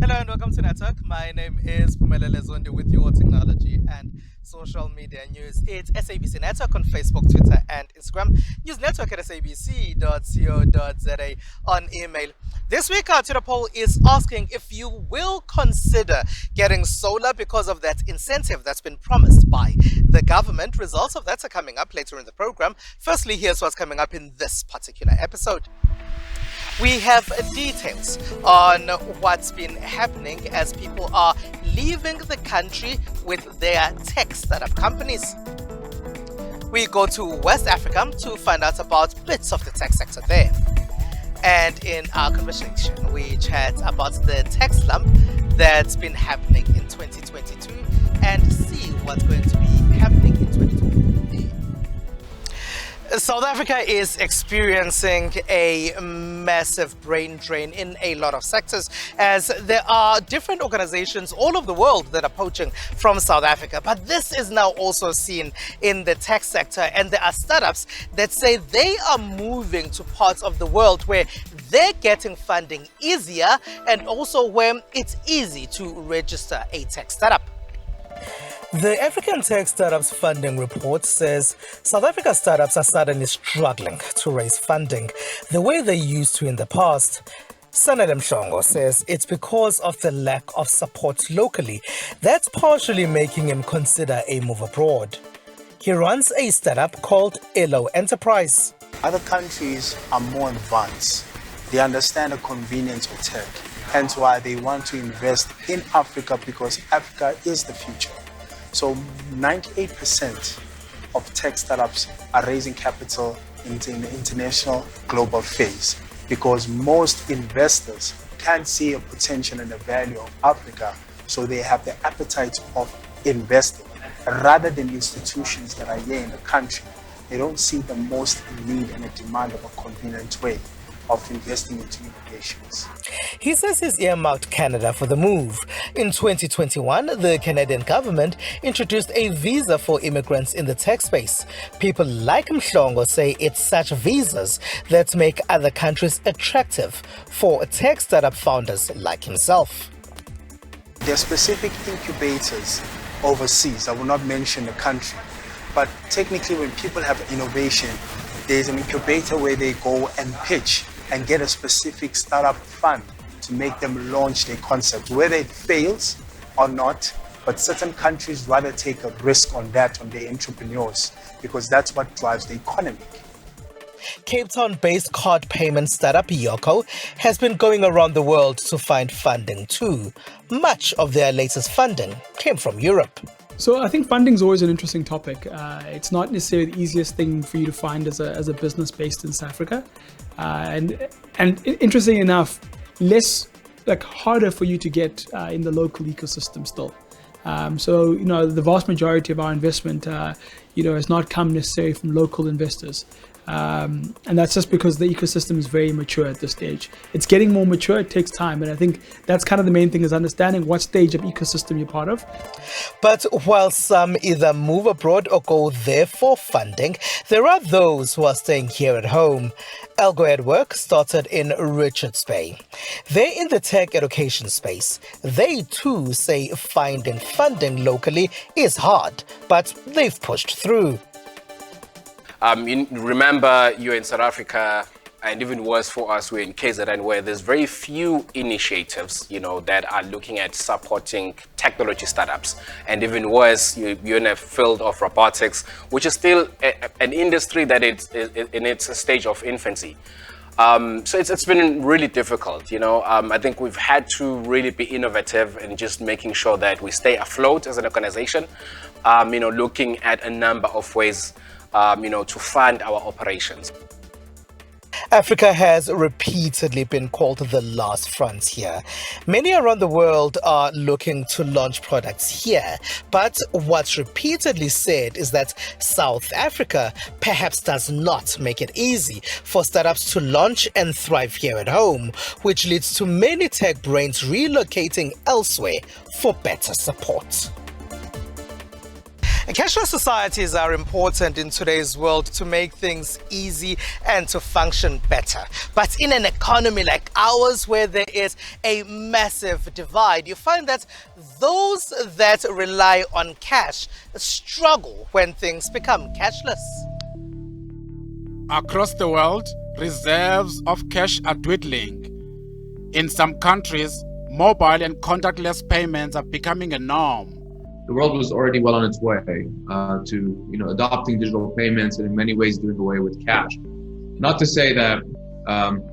Hello and welcome to Network. My name is Pumelele Zondi with your technology and social media news. It's SABC Network on Facebook, Twitter, and Instagram. Use network at sabc.co.za on email. This week, our Twitter poll is asking if you will consider getting solar because of that incentive that's been promised by the government. Results of that are coming up later in the program. Firstly, here's what's coming up in this particular episode. We have details on what's been happening as people are leaving the country with their tech startup companies. We go to West Africa to find out about bits of the tech sector there. And in our conversation, we chat about the tech slump that's been happening in 2022 and see what's going to be happening in 2023. South Africa is experiencing a massive brain drain in a lot of sectors as there are different organizations all over the world that are poaching from South Africa. But this is now also seen in the tech sector, and there are startups that say they are moving to parts of the world where they're getting funding easier and also where it's easy to register a tech startup. The African Tech Startups Funding Report says South Africa startups are suddenly struggling to raise funding the way they used to in the past. Sanele Mhlongo says it's because of the lack of support locally that's partially making him consider a move abroad. He runs a startup called Elo Enterprise. Other countries are more advanced. They understand the convenience of tech, hence why they want to invest in Africa because Africa is the future. So 98% of tech startups are raising capital in the international global phase because most investors can't see a potential and the value of Africa, so they have the appetite of investing rather than institutions that are here in the country. They don't see the most need and a demand of a convenient way of investing into innovations. He says he's earmarked Canada for the move. In 2021, the Canadian government introduced a visa for immigrants in the tech space. People like Mhlongo say it's such visas that make other countries attractive for tech startup founders like himself. There are specific incubators overseas. I will not mention the country, but technically when people have innovation, there's an incubator where they go and pitch and get a specific startup fund to make them launch their concept, whether it fails or not. But certain countries rather take a risk on that, on their entrepreneurs, because that's what drives the economy. Cape Town-based card payment startup Yoko has been going around the world to find funding too. Much of their latest funding came from Europe. So I think funding is always an interesting topic. It's not necessarily the easiest thing for you to find as a business based in South Africa. And interestingly enough, harder for you to get in the local ecosystem still. So the vast majority of our investment, has not come necessarily from local investors. And that's just because the ecosystem is very mature at this stage. It's getting more mature, it takes time. And I think that's kind of the main thing, is understanding what stage of ecosystem you're part of. But while some either move abroad or go there for funding, there are those who are staying here at home. Algo at Work started in Richards Bay. They're in the tech education space. They too say finding funding locally is hard, but they've pushed through. You remember you're in South Africa, and even worse for us, we're in KZN, where there's very few initiatives, that are looking at supporting technology startups. And even worse, you're in a field of robotics, which is still an industry that is in its stage of infancy. So it's been really difficult, I think we've had to really be innovative in just making sure that we stay afloat as an organization, looking at a number of ways to fund our operations. Africa has repeatedly been called the last frontier. Many around the world are looking to launch products here, but what's repeatedly said is that South Africa perhaps does not make it easy for startups to launch and thrive here at home, which leads to many tech brains relocating elsewhere for better support. Cashless societies are important in today's world to make things easy and to function better. But in an economy like ours, where there is a massive divide, you find that those that rely on cash struggle when things become cashless. Across the world, reserves of cash are dwindling. In some countries, mobile and contactless payments are becoming a norm. The world was already well on its way to adopting digital payments and in many ways doing away with cash. Not to say that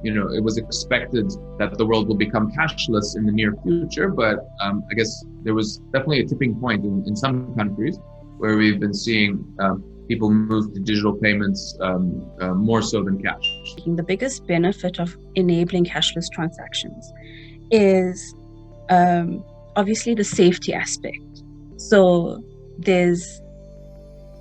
it was expected that the world will become cashless in the near future, but I guess there was definitely a tipping point in some countries where we've been seeing people move to digital payments more so than cash. The biggest benefit of enabling cashless transactions is obviously the safety aspect. So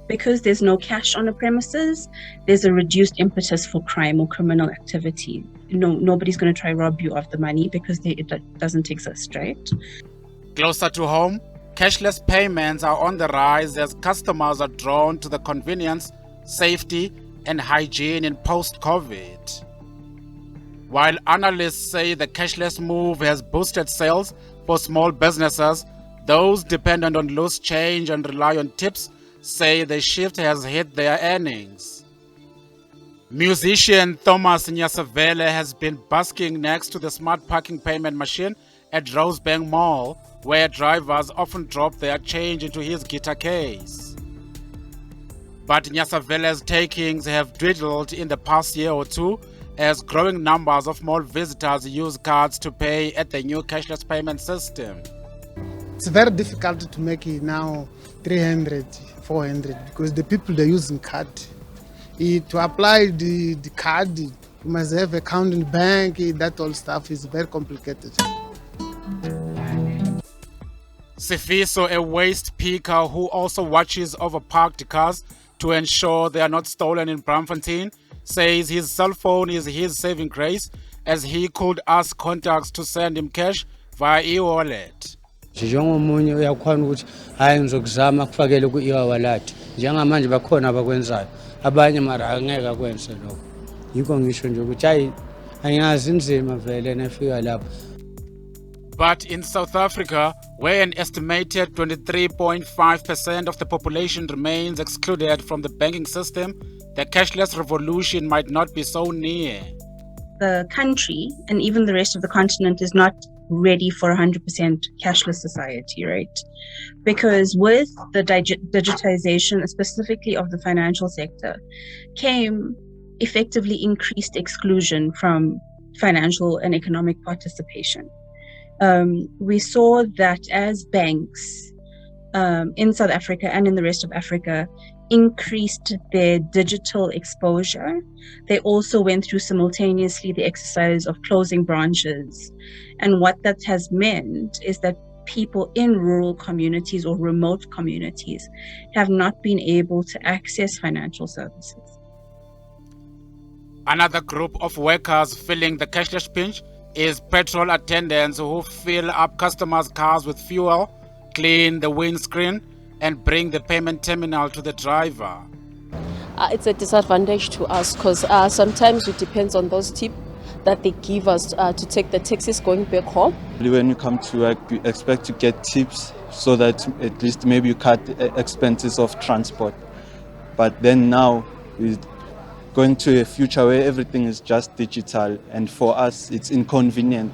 because there's no cash on the premises, there's a reduced impetus for crime or criminal activity. Nobody's going to try rob you of the money because it doesn't exist, right? Closer to home, cashless payments are on the rise as customers are drawn to the convenience, safety, and hygiene in post-COVID. While analysts say the cashless move has boosted sales for small businesses, those dependent on loose change and rely on tips say the shift has hit their earnings. Musician Thomas Nyasavele has been busking next to the smart parking payment machine at Rosebank Mall, where drivers often drop their change into his guitar case. But Nyasavele's takings have dwindled in the past year or two as growing numbers of mall visitors use cards to pay at the new cashless payment system. It's very difficult to make it now 300, 400 because the people they're using card. To apply the card, you must have account in the bank. That all stuff is very complicated. Sifiso, a waste picker who also watches over parked cars to ensure they are not stolen in Braamfontein, says his cell phone is his saving grace as he could ask contacts to send him cash via e-wallet. Njengomunye uyakhona ukuthi hayi ngizokuzama kufakele ku e-wallet njengamanje bakhona abakwenzayo abanye mara angeke akwenze lokho yikho ngisho nje ukuthi hayi angazi inzima vele nafika lapho. But in South Africa, where an estimated 23.5% of the population remains excluded from the banking system, the cashless revolution might not be so near. The country and even the rest of the continent is not ready for 100% cashless society, right? Because with the digitization, specifically of the financial sector, came effectively increased exclusion from financial and economic participation. We saw that as banks in South Africa and in the rest of Africa increased their digital exposure, they also went through simultaneously the exercise of closing branches. And what that has meant is that people in rural communities or remote communities have not been able to access financial services. Another group of workers feeling the cashless pinch is petrol attendants who fill up customers' cars with fuel, clean the windscreen, and bring the payment terminal to the driver. It's a disadvantage to us because sometimes it depends on those tips that they give us to take the taxis going back home. When you come to work, you expect to get tips so that at least maybe you cut expenses of transport. But then now we're going to a future where everything is just digital, and for us it's inconvenient.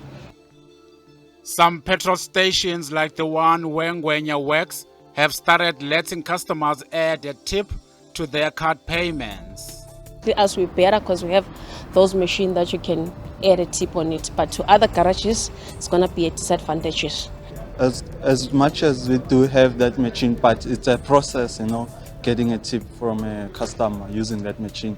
Some petrol stations like the one where Ngwenya works have started letting customers add a tip to their card payments. To us, we're better because we have those machines that you can add a tip on it. But to other garages, it's going to be a disadvantage. As much as we do have that machine, but it's a process, getting a tip from a customer using that machine.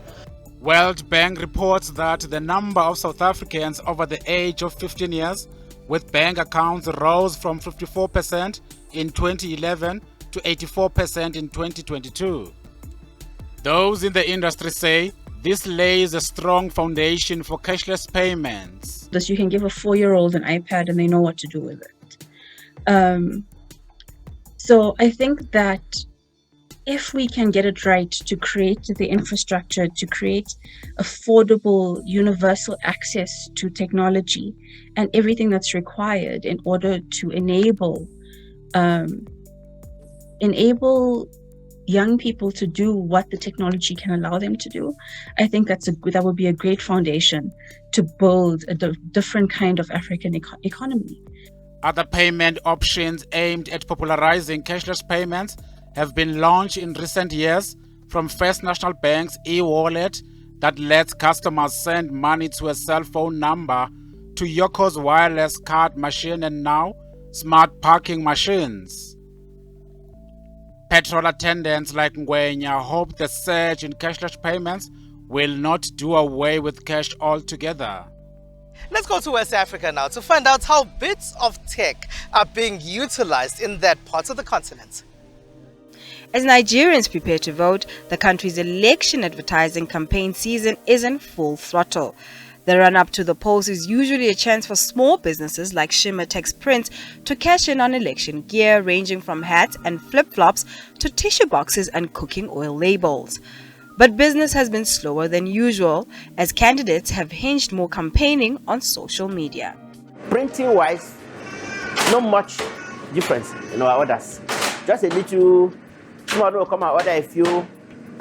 World Bank reports that the number of South Africans over the age of 15 years with bank accounts rose from 54% in 2011 to 84% in 2022. Those in the industry say this lays a strong foundation for cashless payments. Thus, you can give a 4-year-old an iPad and they know what to do with it. So I think that if we can get it right to create the infrastructure, to create affordable, universal access to technology and everything that's required in order to enable young people to do what the technology can allow them to do, I think that would be a great foundation to build a different kind of African economy. Other payment options aimed at popularizing cashless payments have been launched in recent years, from First National Bank's e-wallet that lets customers send money to a cell phone number, to Yoko's wireless card machine, and now smart parking machines. Petrol attendants like Ngwenya hope the surge in cashless payments will not do away with cash altogether. Let's go to West Africa now to find out how bits of tech are being utilized in that part of the continent. As Nigerians prepare to vote, the country's election advertising campaign season is in full throttle. The run-up to the polls is usually a chance for small businesses like Shimmer Text Print to cash in on election gear ranging from hats and flip-flops to tissue boxes and cooking oil labels. But business has been slower than usual, as candidates have hinged more campaigning on social media. Printing-wise, not much difference in our orders. Just a little. Tomorrow will come and order a few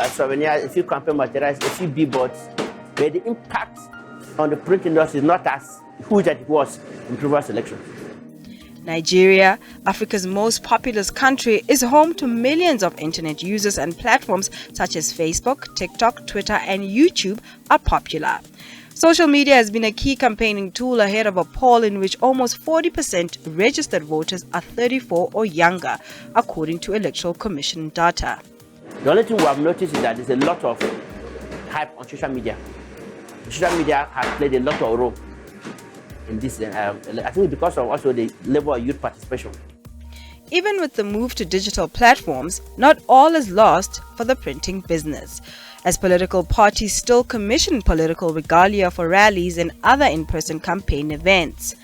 souvenirs, a few campaign materials, a few billboards. But the impact on the print industry is not as huge as it was in previous elections. Nigeria, Africa's most populous country, is home to millions of internet users, and platforms such as Facebook, TikTok, Twitter, and YouTube are popular. Social media has been a key campaigning tool ahead of a poll in which almost 40% registered voters are 34 or younger, according to Electoral Commission data. The only thing we have noticed is that there's a lot of hype on social media. Social media has played a lot of role in this. I think because of also the level of youth participation. Even with the move to digital platforms, not all is lost for the printing business, as political parties still commission political regalia for rallies and other in-person campaign events.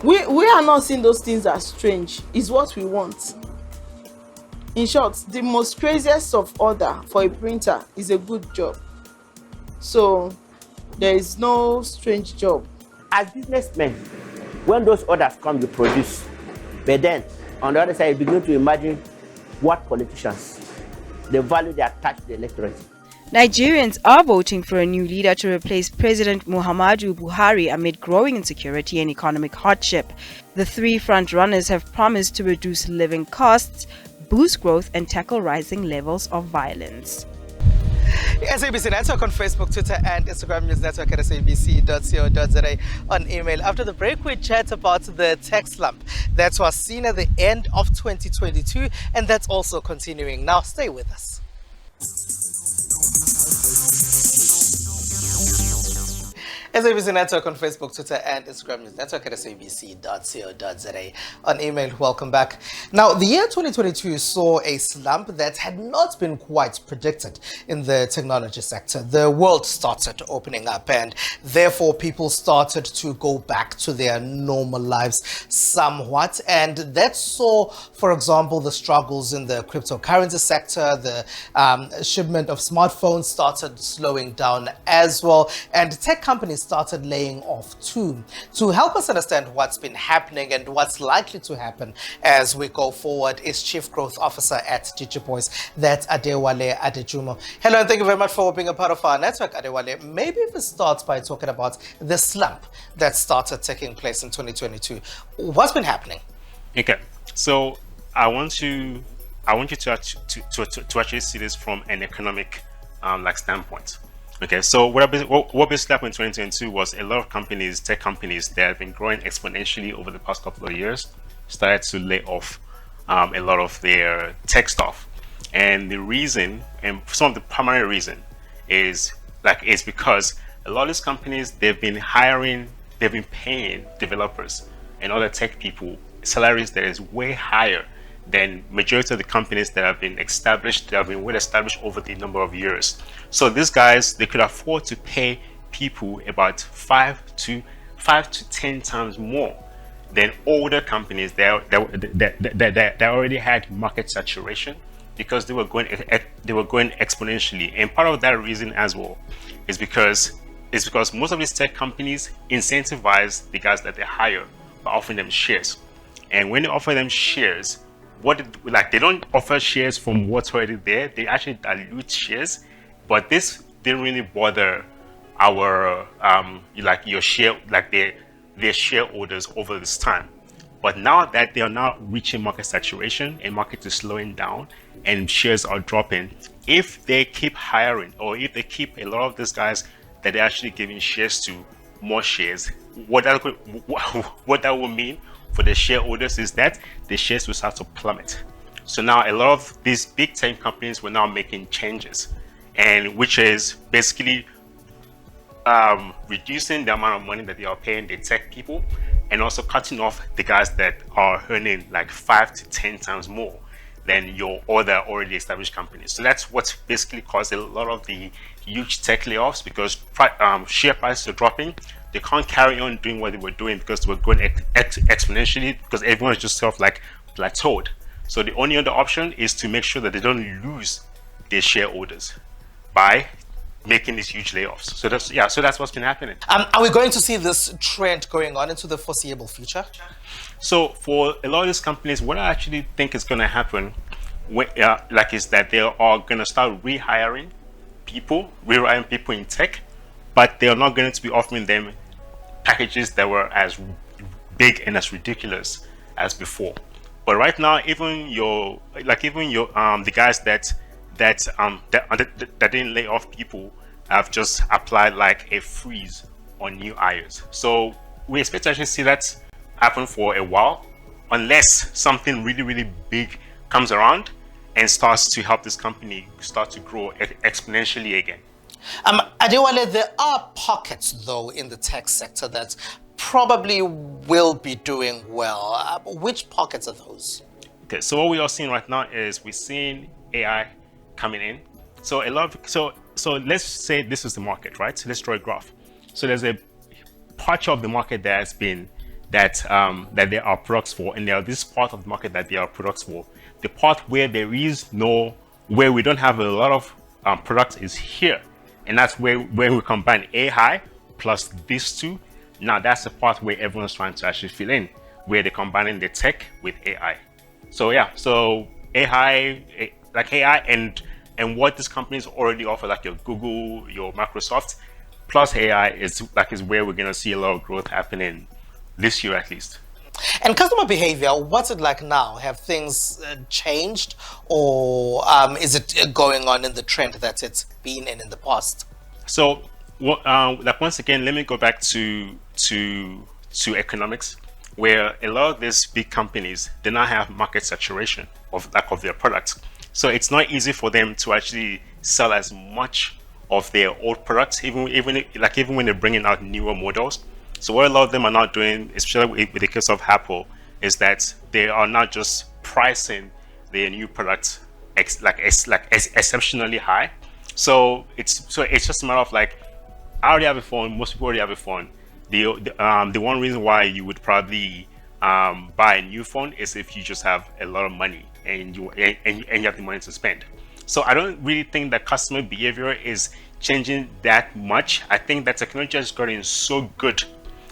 We are not seeing those things as strange. It's what we want. In short, the most craziest of order for a printer is a good job. So there is no strange job. As businessmen, when those orders come, you produce. But then, on the other side, you begin to imagine what politicians, the value they attach to the electorate. Nigerians are voting for a new leader to replace President Muhammadu Buhari amid growing insecurity and economic hardship. The three front-runners have promised to reduce living costs, boost growth, and tackle rising levels of violence. SABC Network on Facebook, Twitter, and Instagram. News Network at sabc.co.za. On email. After the break, we chat about the tech slump that was seen at the end of 2022, and that's also continuing. Now, stay with us. SABC Network on Facebook, Twitter, and Instagram. News Network at sabc.co.za. On email, welcome back. Now, the year 2022 saw a slump that had not been quite predicted in the technology sector. The world started opening up, and therefore people started to go back to their normal lives somewhat. And that saw, for example, the struggles in the cryptocurrency sector. The shipment of smartphones started slowing down as well, and tech companies started laying off too. To help us understand what's been happening and what's likely to happen as we go forward is Chief Growth Officer at DigiPoise, that's Adewale Adejumo. Hello, and thank you very much for being a part of our network, Adewale. Maybe if we start by talking about the slump that started taking place in 2022. What's been happening? Okay, so I want you to actually see this from an economic standpoint. Okay, so what basically happened in 2022 was a lot of companies, tech companies that have been growing exponentially over the past couple of years, started to lay off a lot of their tech stuff. And the reason, and some of the primary reason, is because a lot of these companies, they've been paying developers and other tech people salaries that is way higher than majority of the companies that have been established, that have been well established over the number of years. So these guys, they could afford to pay people about 5 to 10 times more than older companies that already had market saturation because they were going exponentially. And part of that reason as well is because most of these tech companies incentivize the guys that they hire by offering them shares. And when they offer them shares, they don't offer shares from what's already there. They actually dilute shares. But this didn't really bother our their shareholders over this time. But now that they are now reaching market saturation and market is slowing down and shares are dropping, if they keep hiring, or if they keep a lot of these guys that they're actually giving shares to more shares, what that will mean for the shareholders is that the shares will start to plummet. So now a lot of these big tech companies were now making changes, and which is basically reducing the amount of money that they are paying the tech people, and also cutting off the guys that are earning like 5 to 10 times more than your other already established companies. So that's what basically caused a lot of the huge tech layoffs, because share prices are dropping. They can't carry on doing what they were doing because they were going exponentially, because everyone is just sort of like plateaued. So the only other option is to make sure that they don't lose their shareholders by making these huge layoffs. So that's what's been happening. Are we going to see this trend going on into the foreseeable future? So for a lot of these companies, what I actually think is going to happen, is that they are going to start rehiring people in tech, but they are not going to be offering them packages that were as big and as ridiculous as before. But right now, even the guys that didn't lay off people have just applied like a freeze on new hires. So we expect to actually see that happen for a while, unless something really, really big comes around and starts to help this company start to grow exponentially again. Adewale, there are pockets though in the tech sector that probably will be doing well. Which pockets are those? Okay, so what we are seeing right now is we're seeing AI coming in. So so let's say this is the market, right? So let's draw a graph. So there's a part of the market that has been that there are products for, and there are this part of the market that there are products for. The part where where we don't have a lot of products is here, and that's where we combine AI plus these two. Now that's the part where everyone's trying to actually fill in, where they're combining the tech with AI. So yeah, so AI and what these companies already offer, like your Google, your Microsoft, plus AI is where we're going to see a lot of growth happening this year at least. And customer behavior, what's it like now? Have things changed, or is it going on in the trend that it's been in the past? So once again, let me go back to economics, where a lot of these big companies, they now have market saturation of their products. So it's not easy for them to actually sell as much of their old products, even when they're bringing out newer models. So what a lot of them are not doing, especially with the case of Apple, is that they are not just pricing their new products exceptionally high. So it's just a matter of like, I already have a phone. Most people already have a phone. The one reason why you would probably buy a new phone is if you just have a lot of money and you have the money to spend. So I don't really think that customer behavior is changing that much. I think that technology has gotten so good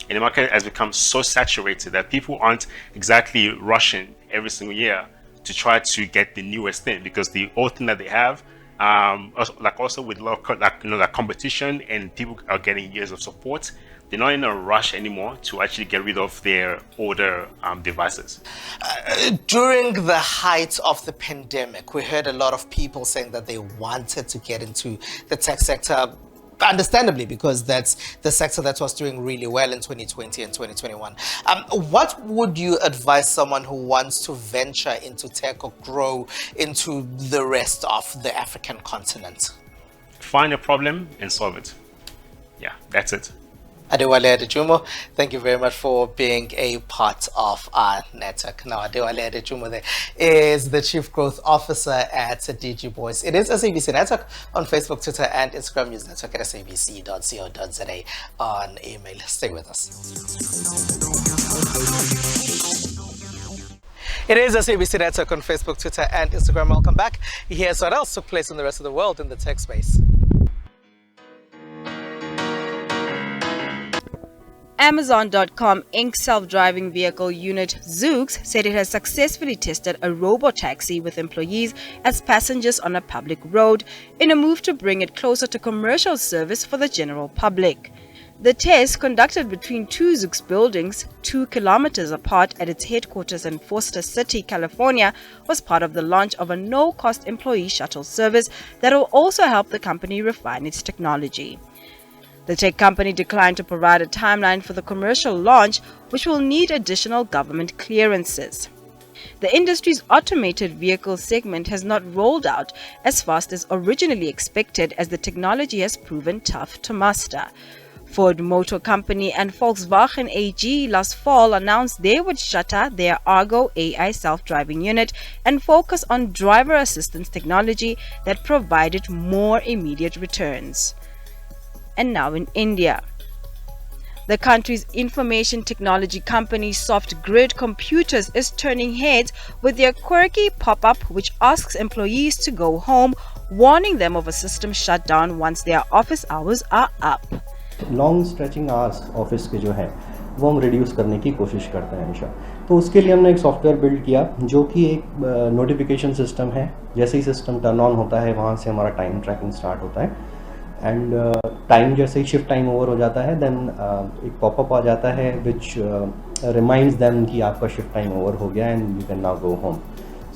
and the market has become so saturated that people aren't exactly rushing every single year to try to get the newest thing, because the old thing that they have, also with a lot of competition and people are getting years of support, they're not in a rush anymore to actually get rid of their older devices. During the height of the pandemic, we heard a lot of people saying that they wanted to get into the tech sector, understandably, because that's the sector that was doing really well in 2020 and 2021. What would you advise someone who wants to venture into tech or grow into the rest of the African continent? Find a problem and solve it. Yeah, that's it. Adewale Adejumo, thank you very much for being a part of our network. Now, Adewale Adejumo there is the Chief Growth Officer at DigiVoice. It is SABC Network on Facebook, Twitter, and Instagram. News network at sabc.co.za on email. Stay with us. It is SABC Network on Facebook, Twitter, and Instagram. Welcome back. Here's what else took place in the rest of the world in the tech space. Amazon.com Inc. self-driving vehicle unit Zoox said it has successfully tested a robo-taxi with employees as passengers on a public road in a move to bring it closer to commercial service for the general public. The test, conducted between two Zoox buildings 2 kilometers apart at its headquarters in Foster City, California, was part of the launch of a no-cost employee shuttle service that will also help the company refine its technology. The tech company declined to provide a timeline for the commercial launch, which will need additional government clearances. The industry's automated vehicle segment has not rolled out as fast as originally expected, as the technology has proven tough to master. Ford Motor Company and Volkswagen AG last fall announced they would shutter their Argo AI self-driving unit and focus on driver assistance technology that provided more immediate returns. And now in India, the country's information technology company SoftGrid Computers is turning heads with their quirky pop-up which asks employees to go home, warning them of a system shutdown once their office hours are up. Long stretching hours office के जो है वो हम reduce करने की कोशिश करते हैं हमेशा। तो उसके लिए हमने एक सॉफ्टवेयर बिल्ड किया जो कि एक नोटिफिकेशन सिस्टम है। जैसे ही सिस्टम टर्न ऑन होता है वहाँ से हमारा टाइम ट्रैकिंग स्टार्ट होता है एंड टाइम जैसे ही शिफ्ट टाइम ओवर हो जाता है देन एक पॉपअप आ जाता है विच रिमाइंड्स देम कि आपका शिफ्ट टाइम ओवर हो गया and you can now go home.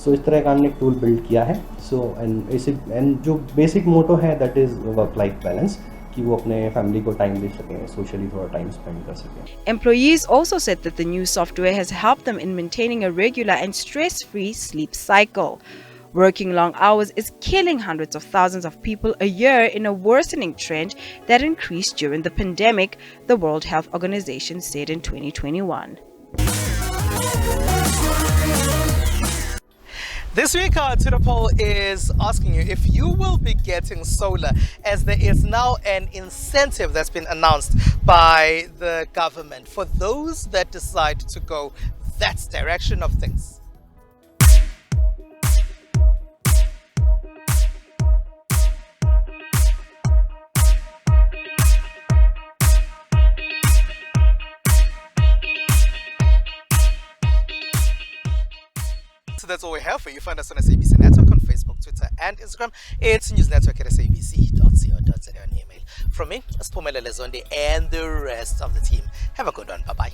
So इस तरह का हमने एक टूल बिल्ड किया है। सो एंड जो बेसिक मोटो है that is work life balance, कि वो अपने फैमिली को टाइम दे सकें, सोशली थोड़ा टाइम स्पेंड कर सकें। Employees also said that the new software has helped them in maintaining a regular and stress-free sleep cycle. Working long hours is killing hundreds of thousands of people a year in a worsening trend that increased during the pandemic, the World Health Organization said in 2021. This week, Twitter poll is asking you if you will be getting solar, as there is now an incentive that's been announced by the government for those that decide to go that direction of things. So that's all we have for you. Find us on SABC Network on Facebook, Twitter, and Instagram. It's News Network at sabc.co.za on email. From me, Spumelele Zondi, and the rest of the team. Have a good one. Bye-bye.